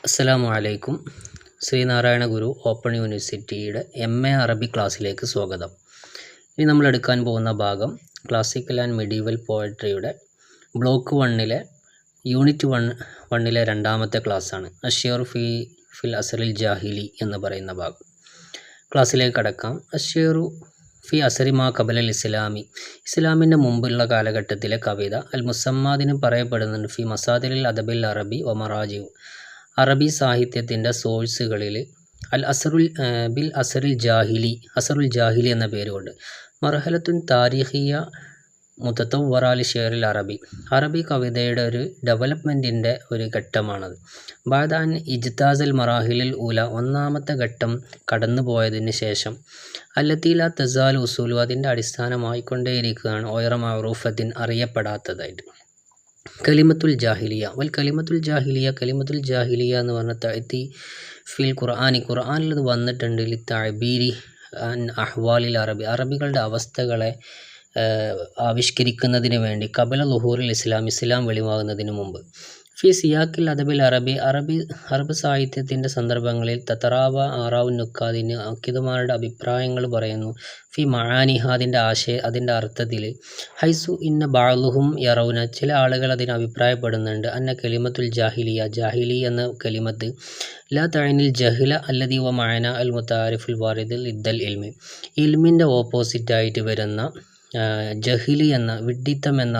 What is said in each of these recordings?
അസ്സലാമു അലൈക്കും. ശ്രീനാരായണ ഗുരു ഓപ്പൺ യൂണിവേഴ്സിറ്റിയുടെ MA അറബി ക്ലാസ്സിലേക്ക് സ്വാഗതം. ഇനി നമ്മൾ എടുക്കാൻ പോകുന്ന ഭാഗം ക്ലാസിക്കൽ ആൻഡ് മെഡീവൽ പോയട്രിയുടെ ബ്ലോക്ക് 1-ലെ യൂണിറ്റ് 1-ലെ രണ്ടാമത്തെ ക്ലാസ്സാണ്. അഷ്ശിയർ ഫിൽ അസറിൽ ജാഹിലി എന്ന് പറയുന്ന ഭാഗം. ക്ലാസ്സിലേക്ക് കടക്കാം. അഷ്ശിയറു ഫി അസരി മാ ഖബലൽ ഇസ്ലാമിൻ്റെ മുമ്പുള്ള കാലഘട്ടത്തിലെ കവിത അൽ മുസമ്മാദിന് പറയപ്പെടുന്നുണ്ട് ഫി മസാദിൽ അദബിൽ അറബി വ മറാജിവ്, അറബി സാഹിത്യത്തിൻ്റെ സോഴ്സുകളിൽ അസറുൽ ജാഹിലി എന്ന പേരുകൊണ്ട് മർഹലത്തുൻ താരിഖിയ മുതത്തവ്വറാലി ഷെയറിൽ അറബി കവിതയുടെ ഒരു ഡെവലപ്മെൻറ്റിൻ്റെ ഒരു ഘട്ടമാണത്. ബാദാൻ ഇജ്താസൽ മറാഹിലിൽ ഊല, ഒന്നാമത്തെ ഘട്ടം കടന്നു പോയതിന് ശേഷം അല്ലത്തീല തസാൽ ഉസൂലു, അതിൻ്റെ അടിസ്ഥാനമായിക്കൊണ്ടേയിരിക്കുകയാണ് ഒയറ മഅറൂഫത്തിൻ, അറിയപ്പെടാത്തതായിട്ട്. കലിമത്തുൽ ജാഹിലിയ എന്ന് പറഞ്ഞ തഅതി ഫിൽ ഖുർആനിൽ അത് വന്നിട്ടുണ്ട്. ലിത്തഅബീരി അൻ അഹ്വാലിൽ അറബികളുടെ അവസ്ഥകളെ ആവിഷ്കരിക്കുന്നതിന് വേണ്ടി കബല ളുഹൂറിൽ ഇസ്ലാം വെളിവാകുന്നതിന് മുമ്പ്. ഫി സിയാക്കിൽ അദബിൽ അറബ് സാഹിത്യത്തിൻ്റെ സന്ദർഭങ്ങളിൽ തതറാവ ആറാവുൻ നുക്കാദിന് അക്കിദുമാരുടെ അഭിപ്രായങ്ങൾ പറയുന്നു. ഫി മആനിഹ, അതിൻ്റെ അർത്ഥത്തിൽ. ഹൈസു ഇന്ന ബഅളുഹും യറൗന, ചില ആളുകൾ അതിന് അഭിപ്രായപ്പെടുന്നുണ്ട്. അന്ന കലിമത്തുൽ ജാഹിലി എന്ന കലിമത്ത് ലാ തഅനിൽ ജഹ്ല അല്ലദി വ മഅന അൽ മുതആരിഫുൽ വാരിദുൽ ഇദ്ദൽ ഇൽമിൻ്റെ ഓപ്പോസിറ്റായിട്ട് വരുന്ന ജഹിലി എന്ന വിഡ്ഢിത്തം എന്ന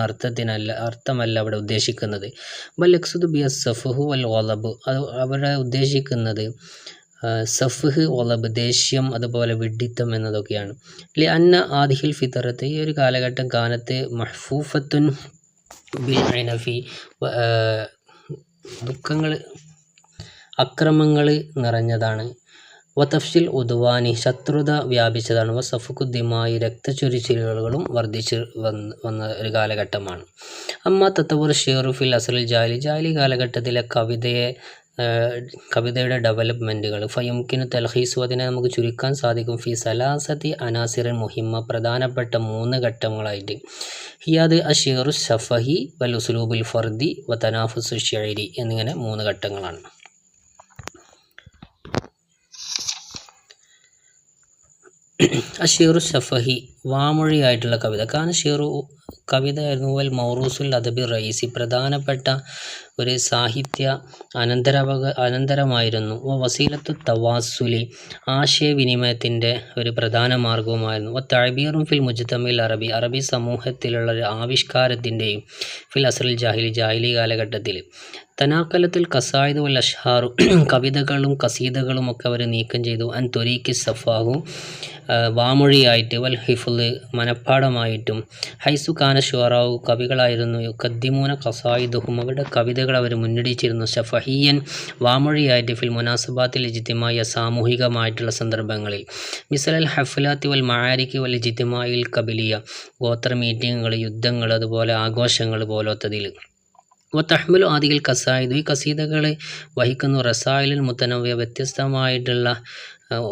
അർത്ഥമല്ല അവിടെ ഉദ്ദേശിക്കുന്നത്. ബൽ യഖ്സുദു ബിയ സഫഹു വൽ ഗളബ്, അവിടെ ഉദ്ദേശിക്കുന്നത് സഫഹ്, ഒളബ്, ദേഷ്യം, അതുപോലെ വിഡ്ഢിത്തം എന്നതൊക്കെയാണ്. ലി അന്ന ആദിഹിൽ ഫിത്തറത്ത്, ഈ ഒരു കാലഘട്ടം കാനത്ത് മഹ്ഫൂഫത്തുൻ ബിൽ അനഫി, ദുഃഖങ്ങൾ, അക്രമങ്ങൾ നിറഞ്ഞതാണ്. വതഫ്ഷിൽ ഉദ്വാനി, ശത്രുത വ്യാപിച്ചതാണ്. വസഫുക്കുദ്ദിമായി, രക്തച്ചൊരിച്ചിലുകളും വർദ്ധിച്ചു വന്ന ഒരു കാലഘട്ടമാണ്. അമ്മ തത്തവർ ഷെയറു ഫിൽ അസറിൽ ജാഹിലി കാലഘട്ടത്തിലെ കവിതയുടെ ഡെവലപ്മെൻറ്റുകൾ ഫയുംകിനു തൽഹീസു, അതിനെ നമുക്ക് ചുരുക്കാൻ സാധിക്കും ഫി സലാസതി അനാസിറിൻ മുഹിമ്മ, പ്രധാനപ്പെട്ട 3 ഘട്ടങ്ങളായിട്ട്. ഹിയാദ് അഷ്ശിയറു ശഫഹി വൽ ഉസ്ലൂബുൽ ഫർദി വ തനാഫുസു ഷഅരി എന്നിങ്ങനെ 3 ഘട്ടങ്ങളാണ്. അഷ്ശിയറു ശഫഹി, വാമൊഴിയായിട്ടുള്ള കവിത. ഷെയറു കവിതയായിരുന്നു. വൽ മൗറൂസുൽ അദബി റയീസി, പ്രധാനപ്പെട്ട ഒരു സാഹിത്യ അനന്തരമായിരുന്നു. വസീലത്തു തവാസുലി, ആശയവിനിമയത്തിൻ്റെ ഒരു പ്രധാന മാർഗവുമായിരുന്നു. തഅബീറും ഫിൽ മുജ്തമിൽ അറബി സമൂഹത്തിലുള്ള ഒരു ആവിഷ്കാരത്തിൻ്റെയും ഫിൽ അസറിൽ ജാഹിലി കാലഘട്ടത്തിൽ. തനാക്കലത്തിൽ കസായിദ് വൽ അഷ്ഹാറു, കവിതകളും കസീദകളും ഒക്കെ അവർ നീക്കം ചെയ്തു. അൻ തൊരീഖി സഫാഹു, വാമൊഴിയായിട്ട്. വൽ ഹിഫ്ള്, മനഃപ്പാടമായിട്ടും. ഹൈസു കാന ഷുഅറാഉ, കവികളായിരുന്നു. യുഖദ്ദിമൂന ഖസായിദുഹും, അവരുടെ കവിതകൾ അവർ മുന്നടിച്ചിരുന്നു. ശഫഹിയൻ, വാമൊഴിയായിട്ട്. ഫിൽ മുനാസബാത്തിൽ ഇജ്തിമായ, സാമൂഹികമായിട്ടുള്ള സന്ദർഭങ്ങളിൽ. മിസലൽ ഹഫ്ലാത്തി വൽ മആരികി വൽ ഇജ്തിമായിൽ കബിലിയ, ഗോത്ര മീറ്റിങ്ങുകൾ, യുദ്ധങ്ങൾ, അതുപോലെ ആഘോഷങ്ങൾ പോലത്തതിൽ. തഹ്മിലു ആദിൽ കസായിദ്, ഈ കസീദകളെ വഹിക്കുന്നു. റസായിലിൻ മുത്തനവ്യ, വ്യത്യസ്തമായിട്ടുള്ള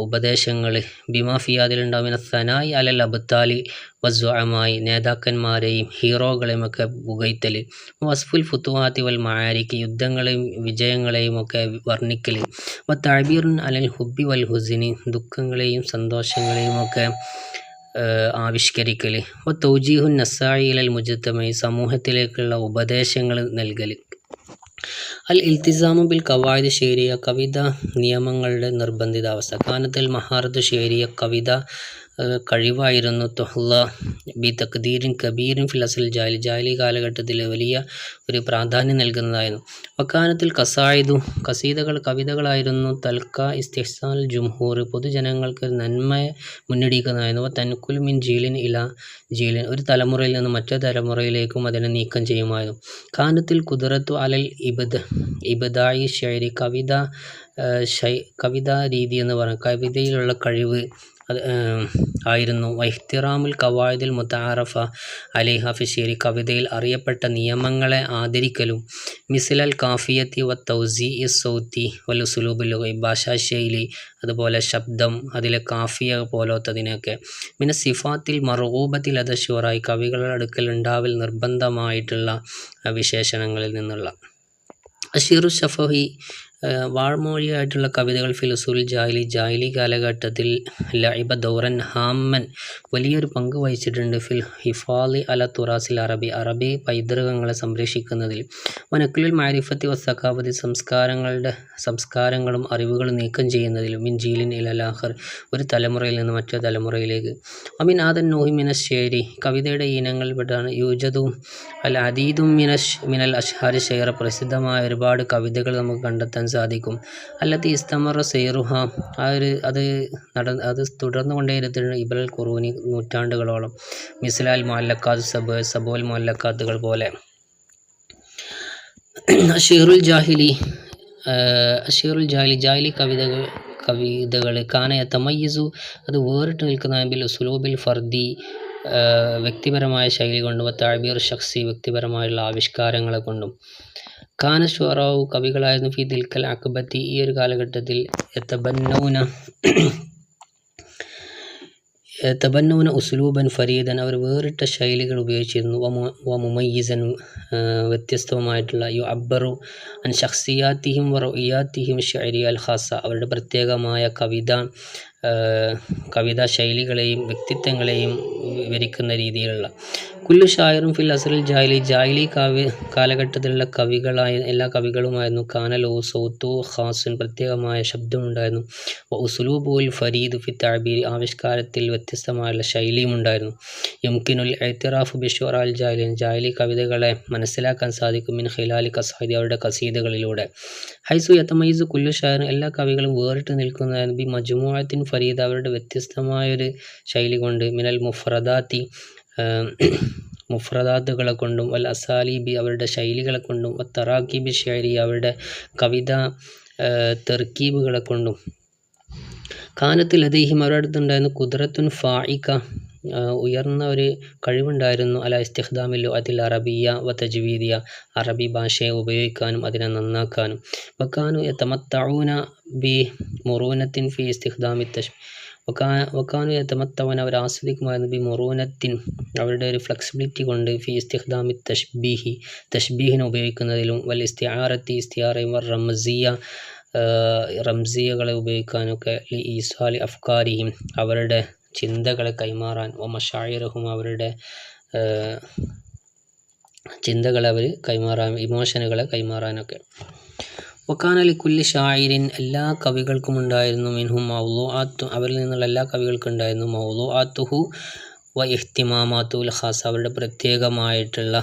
ഉപദേശങ്ങൾ. ബിമാഫിയാദിലുണ്ടാവുന്ന സനായി അലൽ അബ്താലി വസ്സുഅമായി, നേതാക്കന്മാരെയും ഹീറോകളെയും ഒക്കെ പുകഴ്ത്തൽ. വസ്ഫുൽ ഫുത്തുവാത്തി വൽ മആരിക്, യുദ്ധങ്ങളെയും വിജയങ്ങളെയും ഒക്കെ വർണ്ണിക്കൽ. തഅബീറുൻ അലൽ ഹുബ്ബി വൽ ഹുസ്നി, ദുഃഖങ്ങളെയും സന്തോഷങ്ങളെയും ഒക്കെ ആവിഷ്കരിക്കൽ. തൗജീഹുൻ നസായി ഇലൽ മുജ്തമഇ, സമൂഹത്തിലേക്കുള്ള ഉപദേശങ്ങൾ നൽകൽ. അൽ ഇൽത്തിസാമു ബിൽ ഖവായിദ് ഷെരിയ, കവിത നിയമങ്ങളുടെ നിർബന്ധിതാവസ്ഥ. കാനത്തുൽ മഹാറത്തു ഷെരിയ, കവിത കഴിവായിരുന്നു. തുഹ്ല ബി തഖ്ദീരിൻ കബീരിൻ ഫിൽ അസൽ ജാഹിലി കാലഘട്ടത്തിൽ വലിയ ഒരു പ്രാധാന്യം നൽകുന്നതായിരുന്നു. വക്കാനത്തുൽ കസായിദു, കവിതകളായിരുന്നു. തൽക്ക ഇസ്തിഹ്സാൻ ജുംഹൂർ, പൊതുജനങ്ങൾക്ക് നന്മയെ മുന്നടിക്കുന്നതായിരുന്നു. തൻകുൽ മിൻ ജീലിൻ ഇല ജീലിൻ, ഒരു തലമുറയിൽ നിന്ന് മറ്റൊരു തലമുറയിലേക്കും അതിനെ നീക്കം ചെയ്യുമായിരുന്നു. കാനത്തുൽ ഖുദ്റത്തു അലൽ ഇബ്ദാഇ ഷെയരി, കവിതാ രീതി എന്ന് പറഞ്ഞാൽ കവിതയിലുള്ള കഴിവ് ആയിരുന്നു. വൈഹ്തിറാമുൽ ഖവായിദിൽ മുതആറഫ അലൈഹ ഫി ഷെരി, കവിതയിൽ അറിയപ്പെട്ട നിയമങ്ങളെ ആദരിക്കലും. മിസ്ലൽ കാഫിയത്തി വ തൗസീഇ സൗത്തി വൽ ഉസ്ലൂബുൽ ലുഗവി, ഭാഷാശൈലി, അതുപോലെ ശബ്ദം, അതിലെ കാഫിയ പോലത്തതിനൊക്കെ. മിന സിഫാത്തിൽ മർഗൂബത്തിൽ ലദ ശുറായി, കവികളുടെ അടുക്കൽ ഉണ്ടാവൽ നിർബന്ധമായിട്ടുള്ള വിശേഷണങ്ങളിൽ നിന്നുള്ള. അഷീറു ഷഫഹി വാൾമൊഴിയായിട്ടുള്ള കവിതകൾ ഫിൽ ഉസൂൽ ജാഹിലി കാലഘട്ടത്തിൽ ലഇബ ദൗറൻ ഹാമ്മൻ വലിയൊരു പങ്ക് വഹിച്ചിട്ടുണ്ട് ഫിൽ ഹിഫാളി അല തുറാസിൽ അറബി പൈതൃകങ്ങളെ സംരക്ഷിക്കുന്നതിൽ വനക്കുലുൽ മാരിഫത്തി വസ്സഖാവതി സംസ്കാരങ്ങളും അറിവുകളും നീക്കം ചെയ്യുന്നതിലും മിൻ ജീലിൻ ഇലൽ ആഖർ ഒരു തലമുറയിൽ നിന്ന് മറ്റൊരു തലമുറയിലേക്ക് അമിൻ ആദൻ നോഹി മിനശ്ശേരി കവിതയുടെ ഇനങ്ങളിൽപ്പെട്ടാണ് യൂജദും അൽ അദീദും മിനൽ അഷ്ഹാരി ഷെയർ പ്രസിദ്ധമായ ഒരുപാട് കവിതകൾ നമുക്ക് കണ്ടെത്താൻ സാധിക്കും. അല്ലത്തി ഇസ്തമറ സെയ്റുഹ അത് തുടർന്നുകൊണ്ടേയിരുന്ന ഇബ്രൽ ഖുറൂനി നൂറ്റാണ്ടുകളോളം മിസ്ലാൽ മുഅല്ലഖാത്ത് സബോൽ മുഅല്ലഖാത്തുകൾ പോലെ അഷീറുൽ ജാഹിലി കവിതകൾ കാനയ തമയ്യസു അത് വേറിട്ട് നിൽക്കുന്ന ബിൽ ഉസ്ലൂബിൽ ഫർദി വ്യക്തിപരമായ ശൈലി കൊണ്ടും തഅബീർ ഷഖ്സി വ്യക്തിപരമായുള്ള ആവിഷ്കാരങ്ങളെ കൊണ്ടും കാന ശുഅറാഉ കവികളായിരുന്നു ഫി ദിൽക്കൽ അഖബത്തി ഈ ഒരു കാലഘട്ടത്തിൽ തബന്നൂന ഉസ്ലൂബൻ ഫരീദൻ അവർ വേറിട്ട ശൈലികൾ ഉപയോഗിച്ചിരുന്നു മുമയ്യിസൻ വ്യത്യസ്തമായിട്ടുള്ള യു അബ്ബറു അൻ ഷഖ്സിയാത്തിഹിം വറുഇയാത്തിഹിം ഷഅരിയ അൽ ഖാസ അവരുടെ പ്രത്യേകമായ കവിതാ ശൈലികളെയും വ്യക്തിത്വങ്ങളെയും വിവരിക്കുന്ന രീതിയിലുള്ള കുല്ലു ഷായറും ഫിൽ അസ്റിൽ ജാഹിലി കാലഘട്ടത്തിലുള്ള എല്ലാ കവികളുമായിരുന്നു കാനലോ സൗത്തു ഖാസുൻ പ്രത്യേകമായ ശബ്ദമുണ്ടായിരുന്നു ഉസ്ലൂബുൽ ഫരീദ് ഫി തഅബീർ ആവിഷ്കാരത്തിൽ വ്യത്യസ്തമായുള്ള ശൈലിയും ഉണ്ടായിരുന്നു യുംകിനുൽ ഇഅ്തിറാഫ് ബിശുഅറാൽ ജാഹിലി കവിതകളെ മനസ്സിലാക്കാൻ സാധിക്കും മിൻ ഖിലാലി ഖസായിദി അവരുടെ ഖസീദകളിലൂടെ ഹൈസു യതമയ്യിസു കുല്ലു ഷായറും എല്ലാ കവികളും വേറിട്ട് നിൽക്കുന്ന ബി മജ്മുഅത്തിൻ ഫരീദ അവരുടെ വ്യത്യസ്തമായൊരു ശൈലി കൊണ്ട് മിനൽ മുഫ്രദാത്തുകളെ കൊണ്ടും വൽ അസാലിബി അവരുടെ ശൈലികളെ കൊണ്ടും തറാക്കിബി ഷഅരി അവരുടെ കവിതാ തർക്കീബുകളെ കൊണ്ടും കാനത്തിൽ ലദൈഹിം അവരുടെ അടുത്തുണ്ടായിരുന്നു ഖുദ്റത്തുൻ ഫായിക ഉയർന്ന ഒരു കഴിവുണ്ടായിരുന്നു അല ഇസ്തിഖ്ദാമിൽ ലുഅത്തിൽ അറബിയ വ തജ്വീദിയ അറബി ഭാഷയെ ഉപയോഗിക്കാനും അതിനെ നന്നാക്കാനും വക്കാനു യതമത്തഊന ബി മുറൂനത്തിൻ ഫി ഇസ്തിഖ്ദാമി വക്കാനു യതമത്തഊന അവർ ആസ്വദിക്കുമായിരുന്നു ബി മുറൂനത്തിൻ അവരുടെ ഒരു ഫ്ലെക്സിബിലിറ്റി കൊണ്ട് ഫി ഇസ്തിഖ്ദാമി തഷ്ബീഹിനെ ഉപയോഗിക്കുന്നതിലും വൽ ഇസ്തിആറയും വർ റംസിയകളെ ഉപയോഗിക്കാനൊക്കെ ലി ഈസാലി അഫ്കാരിഹിം അവരുടെ ചിന്തകളെ കൈമാറാൻ മശായിറഹും അവരുടെ ചിന്തകളെ ഇമോഷനുകളെ കൈമാറാനൊക്കെ വക്കാന ലിക്കുല്ലി ഷായിരിൻ എല്ലാ കവികൾക്കും ഉണ്ടായിരുന്നു മിൻഹും മൗളൂആത്ത് അവരിൽ നിന്നുള്ള എല്ലാ കവികൾക്കും ഉണ്ടായിരുന്നു മൗളൂആത്തുഹു വ ഇഹ്തിമാമാത്തുൽ ഖാസ അവരുടെ പ്രത്യേകമായിട്ടുള്ള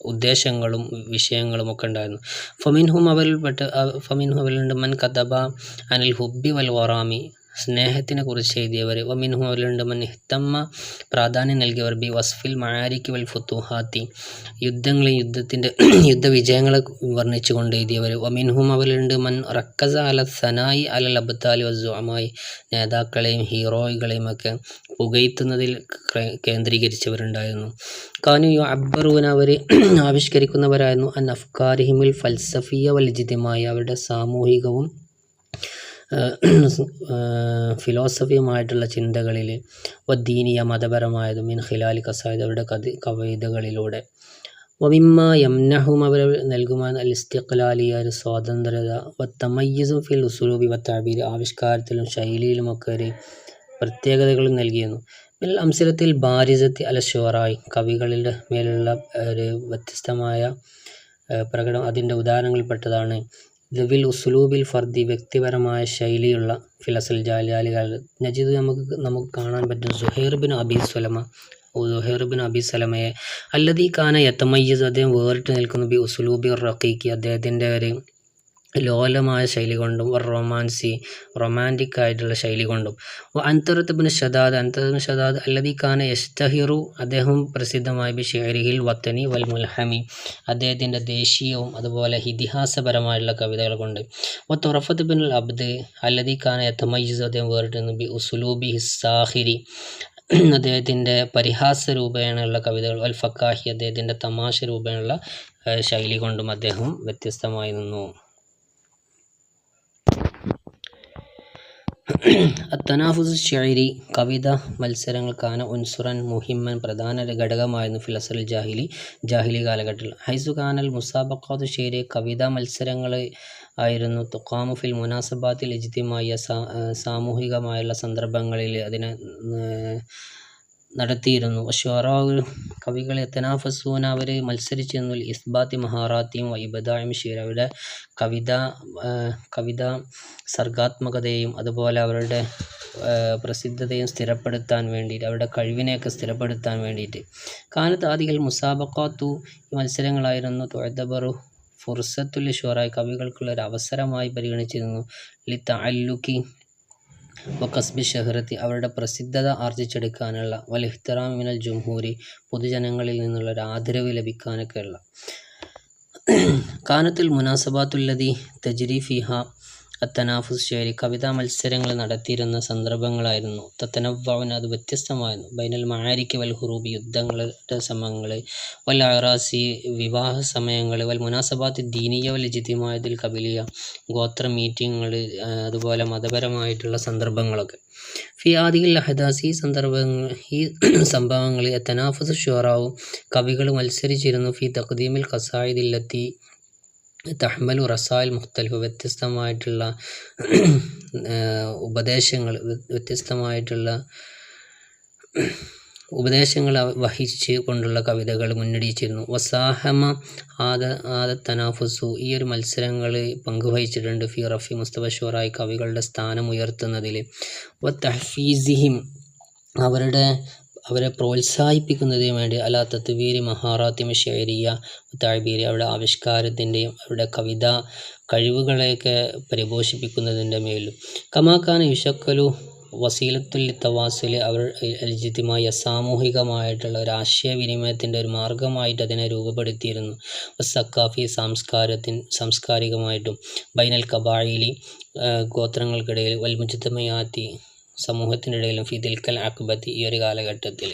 ഉദ്ദേശങ്ങളും വിഷയങ്ങളും ഒക്കെ ഉണ്ടായിരുന്നു ഫമിൻഹും അവരിലുണ്ട് മൻ കതബ അനിൽ ഹുബ്ബി വൽ വറാമി സ്നേഹത്തിനെ കുറിച്ച് എഴുതിയവർ വമിൻഹും അവരിലുണ്ട് മൻ ഇഹ്തമ്മ പ്രാധാന്യം നൽകിയവർ ബി വസ്ഫിൽ മആരികി വൽ ഫുതുഹാത്തി യുദ്ധവിജയങ്ങളെ വർണ്ണിച്ചു കൊണ്ട് എഴുതിയവർ വമിൻഹും അവരിലുണ്ട് മൻ റക്കസ അല സനായി അലൽ അബ്താലി വസ്സുഅമായി നേതാക്കളെയും ഹീറോകളെയും ഒക്കെ പുകഴ്ത്തുന്നതിൽ കേന്ദ്രീകരിച്ചവരുണ്ടായിരുന്നു കാനു യുഅബ്ബറൂന അവർ ആവിഷ്കരിക്കുന്നവരായിരുന്നു അൻ അഫ്കാരിഹിമുൽ ഫൽസഫിയ വൽ ഇജ്തിമായി അവരുടെ സാമൂഹികവും ഫിലോസഫിയുമായിട്ടുള്ള ചിന്തകളിൽ വദ്ദീനിയ മതപരമായതും മിൻ ഖിലാലി ഖസായിദ് അവരുടെ കവിതകളിലൂടെ വമിമ്മ യംനഹും അവർ നൽകുവാൻ അൽ ഇസ്തിഖ്ലാലിയ ഒരു സ്വാതന്ത്ര്യത വത്തമയ്യിസും ഫിൽ ഉസ്ലൂബി വത്തഅബീർ ആവിഷ്കാരത്തിലും ശൈലിയിലുമൊക്കെ ഒരു പ്രത്യേകതകളും നൽകിയിരുന്നു മിനൽ അംസിലത്തിൽ ബാരിസത്തി അല ശുഅറായി കവികളുടെ മേലുള്ള ഒരു വ്യത്യസ്തമായ പ്രകടനം അതിൻ്റെ ഉദാഹരണങ്ങളിൽപ്പെട്ടതാണ് ദവിൽ ഉസ്ലൂബിൽ ഫർദി വ്യക്തിപരമായ ശൈലിയുള്ള ഫിലസൽ ജാലികൾ നജീദ് നമുക്ക് കാണാൻ പറ്റും സുഹൈർ ബിൻ അബി സലമയെ അല്ലദീ കാന യതമയ്യസ് അദ്ദേഹം വേറിട്ട് നിൽക്കുന്നു ബി ഉസ്ലൂബി റഖീഖി അദ്ദേഹത്തിൻ്റെ ഒരു ലോലമായ ശൈലി കൊണ്ടും റൊമാൻറ്റിക് ആയിട്ടുള്ള ശൈലി കൊണ്ടും അൻതറത്ത് ഷദാദ് അല്ലദീ കാന യസ്തഹിറു അദ്ദേഹം പ്രസിദ്ധമായ ബി ഷിഅരിഹിൽ വത്തനി വൽ മുൽഹമി അദ്ദേഹത്തിൻ്റെ ദേശീയവും അതുപോലെ ഇതിഹാസപരമായിട്ടുള്ള കവിതകൾ കൊണ്ട് തുറഫത്ത് ബിൻ അബ്ദ് അല്ലദീ കാന യതമയ്യസ് അദ്ദേഹം വേറിട്ട് ബി ഉസ്ലൂബി സാഹിരി അദ്ദേഹത്തിൻ്റെ പരിഹാസ രൂപേണയുള്ള കവിതകൾ വൽ ഫക്കാഹി അദ്ദേഹത്തിൻ്റെ തമാശ രൂപേണയുള്ള ശൈലി കൊണ്ടും അദ്ദേഹം വ്യത്യസ്തമായി നിന്നു. അത്തനാഫുസ് ഷെയരി കവിത മത്സരങ്ങൾ കാന ഉൻസുറൻ മുഹിമ്മൻ പ്രധാന ഘടകമായിരുന്നു ഫിൽ അസ്റിൽ ജാഹിലി കാലഘട്ടത്തിൽ. ഹൈസു കാനൽ മുസാബഖാത്തു ഷെയരി കവിതാ മത്സരങ്ങൾ ആയിരുന്നു തുഖാമു ഫിൽ മുനാസബാത്തിൽ ഇജ്തിമായ സാമൂഹികമായുള്ള സന്ദർഭങ്ങളിൽ അതിനെ നടത്തിയിരുന്നു. ഷുഅറാഉ കവികൾ യതനാഫസൂന അവർ മത്സരിച്ചിരുന്നു ഇസ്ബാത്തി മഹാറാത്തിയും വൈബദായും ഷീർ അവരുടെ കവിത സർഗാത്മകതയും അതുപോലെ അവരുടെ പ്രസിദ്ധതയും സ്ഥിരപ്പെടുത്താൻ വേണ്ടിയിട്ട് അവരുടെ കഴിവിനെയൊക്കെ സ്ഥിരപ്പെടുത്താൻ വേണ്ടിയിട്ട്. കാനത്ത് ആദികൾ മുസാബഖാത്തു ഈ മത്സരങ്ങളായിരുന്നു തുഅതബറു ഫുർസത്തുൽ ഷുഅറാ കവികൾക്കുള്ള ഒരു അവസരമായി പരിഗണിച്ചിരുന്നു. ലി തഅല്ലുഖി വഖസ്ബി ഷഹ്റത്തി അവരുടെ പ്രസിദ്ധത ആർജിച്ചെടുക്കാനുള്ള വൽ ഇഹ്തിറാം മിനൽ ജുംഹൂരി പൊതുജനങ്ങളിൽ നിന്നുള്ള ഒരു ആദരവ് ലഭിക്കാനൊക്കെയുള്ള. കാനത്തുൽ മുനാസബാത്തുല്ലതി തജ്രി ഫിഹ അത്തനാഫുസ് ഷെയരി കവിതാ മത്സരങ്ങൾ നടത്തിയിരുന്ന സന്ദർഭങ്ങളായിരുന്നു. തത്തനവ്വഉൻ അത് വ്യത്യസ്തമായിരുന്നു. ബൈനൽ മആരിക് വൽ ഹുറൂബി യുദ്ധങ്ങളുടെ സമയങ്ങൾ വൽ അറാസി വിവാഹ സമയങ്ങൾ വൽ മുനാസബാത്ത് ദീനിയ വൽ ഇജ്തിമാഅത്തിൽ കബിലിയ ഗോത്ര മീറ്റിങ്ങുകൾ അതുപോലെ മതപരമായിട്ടുള്ള സന്ദർഭങ്ങളൊക്കെ. ഫി ആദിൽ അഹദാസി ഈ സംഭവങ്ങളിൽ തനാഫുസ് ഷുഅറാഉ കവികൾ മത്സരിച്ചിരുന്നു. ഫി തഖ്ദീമിൽ ഖസായിദില്ലത്തി തഹ്മലു റസായിൽ മുഖ്തലിഫ് വ്യത്യസ്തമായിട്ടുള്ള ഉപദേശങ്ങൾ വഹിച്ച് കൊണ്ടുള്ള കവിതകൾ മുന്നടിച്ചിരുന്നു. വസാഹമ തനാഫുസു ഈ ഒരു മത്സരങ്ങൾ പങ്കുവഹിച്ചിട്ടുണ്ട്. ഫി റഫി മുസ്തഫ ഷുഅറായി കവികളുടെ സ്ഥാനം ഉയർത്തുന്നതിൽ. വ തഹ്ഫീസിഹിം അവരെ പ്രോത്സാഹിപ്പിക്കുന്നതിന് വേണ്ടി അലാ തത്വീരി മഹാറാത്തിമ ഷെയരിയ താഴ്ബീരി അവരുടെ ആവിഷ്കാരത്തിൻ്റെയും അവരുടെ കവിതാ കഴിവുകളെയൊക്കെ പരിപോഷിപ്പിക്കുന്നതിൻ്റെ മേലും. കമാക്കാന യുഷക്കലു വസീലത്തുൽ തവാസുൽ അവർ അൽജിത്തിമായ സാമൂഹികമായിട്ടുള്ള ഒരു ആശയവിനിമയത്തിൻ്റെ ഒരു മാർഗമായിട്ട് അതിനെ രൂപപ്പെടുത്തിയിരുന്നു. സക്കാഫി സാംസ്കാരികമായിട്ടും ബൈനൽ കബായിലി ഗോത്രങ്ങൾക്കിടയിൽ വൽ മുജ്തമയാത്തി സമൂഹത്തിൻ്റെ ഇടയിലും ഫിദിൽക്കൽ അക്ബത്തി ഈ ഒരു കാലഘട്ടത്തിൽ.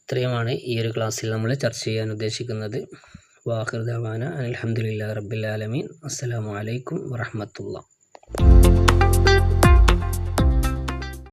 ഇത്രയുമാണ് ഈ ഒരു ക്ലാസ്സിൽ നമ്മൾ ചർച്ച ചെയ്യാൻ ഉദ്ദേശിക്കുന്നത്. വാഖിർ ദഅവാന അൽഹംദുലില്ലാഹി റബ്ബിൽ ആലമീൻ. അസ്സലാമു അലൈക്കും വറഹ്മത്തുള്ളാഹി.